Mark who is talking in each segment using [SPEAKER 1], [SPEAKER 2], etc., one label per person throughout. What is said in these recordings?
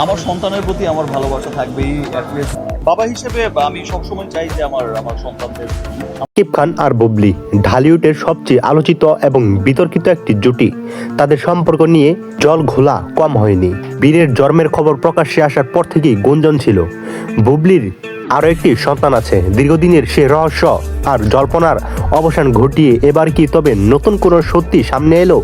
[SPEAKER 1] আমার সন্তানের প্রতি আমার ভালোবাসা থাকবেই। অ্যাটলিস্ট বাবা হিসেবে আমি সবসময় চাই যে আমার সন্তানদের।
[SPEAKER 2] শাকিব খান আর বুবলি ঢালিউডের সবচেয়ে আলোচিত এবং বিতর্কিত একটি জুটি। তাদের সম্পর্ক নিয়ে জল ঘোলা কম হয়নি। বীরের জন্মের খবর প্রকাশ্যে আসার পর থেকেই গুঞ্জন ছিল বুবলির আরও একটি সন্তান আছে। দীর্ঘদিনের সে রহস্য আর জল্পনার অবসান ঘটিয়ে এবার কি তবে নতুন কোনো সত্যি সামনে এলো?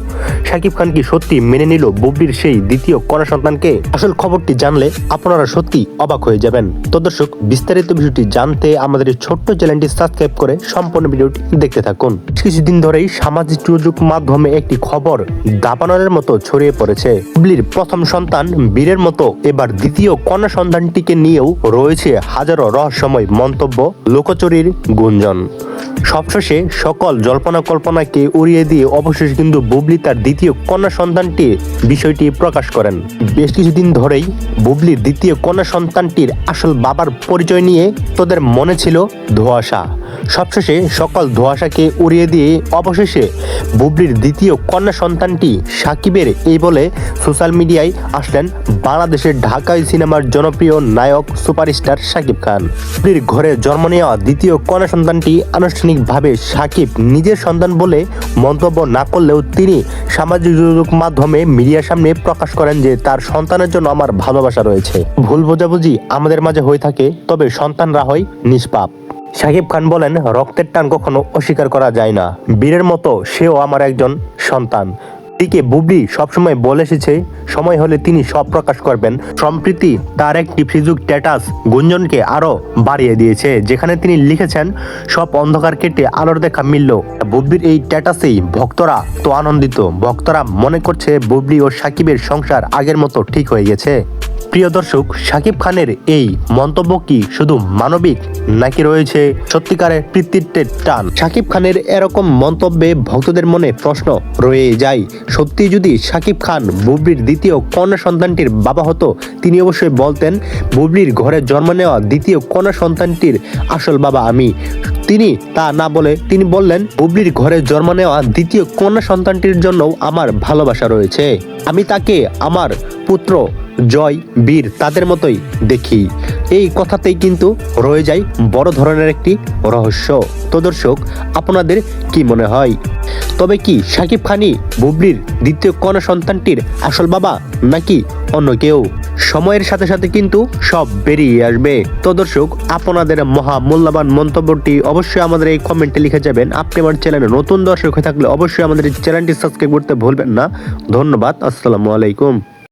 [SPEAKER 2] শাকিব খান কি সত্যি মেনে নিল বুবলির সেই দ্বিতীয় কন্যা সন্তানকে? আসল খবরটি জানলে আপনারা সত্যি অবাক হয়ে যাবেন। তো দর্শক, বিস্তারিত বিষয়টি জানতে আমাদের এই ছোট্ট চ্যানেলটি সাবস্ক্রাইব করে সম্পূর্ণ ভিডিওটি দেখতে থাকুন। কিছুদিন ধরেই সামাজিক যোগাযোগ মাধ্যমে একটি খবর দাবানলের মতো ছড়িয়ে পড়েছে। বুবলির প্রথম সন্তান বীরের মতো এবার দ্বিতীয় কন্যা সন্তানটিকে নিয়েও রয়েছে হাজারো রহস্যময় মন্তব্য, লোকচুরির গুঞ্জন। সবশেষে সকল জল্পনা কল্পনাকে উড়িয়ে দিয়ে অবশেষে কিন্তু বুবলি তার দ্বিতীয় কন্যা সন্তানটির বিষয়টি প্রকাশ করেন। বেশ কিছুদিন ধরেই বুবলির দ্বিতীয় কন্যা সন্তানটির আসল বাবার পরিচয় নিয়ে তোদের মনে ছিল ধোঁয়াশা। সবশেষে সকল ধোঁয়াশাকে উড়িয়ে দিয়ে অবশেষে বুবলির দ্বিতীয় কন্যা সন্তানটি সাকিবের এই বলে সোশ্যাল মিডিয়ায় আসলেন বাংলাদেশের ঢাকাই সিনেমার জনপ্রিয় নায়ক সুপারস্টার সাকিব খান। বুবলির ঘরে জন্ম নেওয়া দ্বিতীয় কন্যা সন্তানটি আনুষ্ঠানিকভাবে সাকিব নিজের সন্তান বলে মন্তব্য না করলেও তিনি সামাজিক যোগাযোগ মাধ্যমে মিডিয়ার সামনে প্রকাশ করেন যে তার সন্তানের জন্য আমার ভালোবাসা রয়েছে। ভুল বোঝাবুঝি আমাদের মাঝে হয়ে থাকে, তবে সন্তানরা হয় নিষ্পাপ। শাকিব খান বলেন, রক্তের টান কখনো অস্বীকার করা যায় না। বীরের মতো সেও আমার একজন সন্তান। দিকে বুবলি সবসময় বলে এসেছে সময় হলে তিনি সব প্রকাশ করবেন। সম্প্রতি তার একটি ফেসবুক স্ট্যাটাস গুঞ্জনকে আরো বাড়িয়ে দিয়েছে, যেখানে তিনি লিখেছেন, সব অন্ধকার কেটে আলোর দেখা মিলল। বুবলির এই স্ট্যাটাসেই ভক্তরা তো আনন্দিত। ভক্তরা মনে করছে বুবলি ও সাকিবের সংসার আগের মতো ঠিক হয়ে গেছে। প্রিয় দর্শক, শাকিব খানের এই মন্তব্য কি শুধু মানবিক নাকি রয়েছে সত্যিকারের পিতৃত্বের টান? শাকিব খানের এরকম মন্তব্যে ভক্তদের মনে প্রশ্ন রয়ে যায়। সত্যি যদি শাকিব খান বুবলির দ্বিতীয় কন্যা সন্তানটির বাবা হতো, তিনি অবশ্যই বলতেন বুবলির ঘরে জন্ম নেওয়া দ্বিতীয় কন্যা সন্তানটির আসল বাবা আমি। তিনি তা না বলে তিনি বললেন, বুবলির ঘরে জন্ম নেওয়া দ্বিতীয় কন্যা সন্তানটির জন্যও আমার ভালোবাসা রয়েছে। আমি তাকে আমার পুত্র জয়, বীর তাদের মতোই দেখি। এই কথাতেই কিন্তু রয়ে যায় বড় ধরনের একটি রহস্য। তো দর্শক, আপনাদের কি মনে হয়? তবে কি শাকিব খানই বুবলির দ্বিতীয় কন্যা সন্তানটির আসল বাবা নাকি অন্য কেউ? সময়ের সাথে সাথে কিন্তু সব বেরিয়ে আসবে। তো দর্শক, আপনাদের মূল্যবান মন্তব্যটি অবশ্যই আমাদের এই কমেন্টে লিখে যাবেন। আপনি আমার চ্যানেলে নতুন দর্শক হয়ে থাকলে অবশ্যই আমাদের এই চ্যানেলটি সাবস্ক্রাইব করতে ভুলবেন না। ধন্যবাদ। আসসালামু আলাইকুম।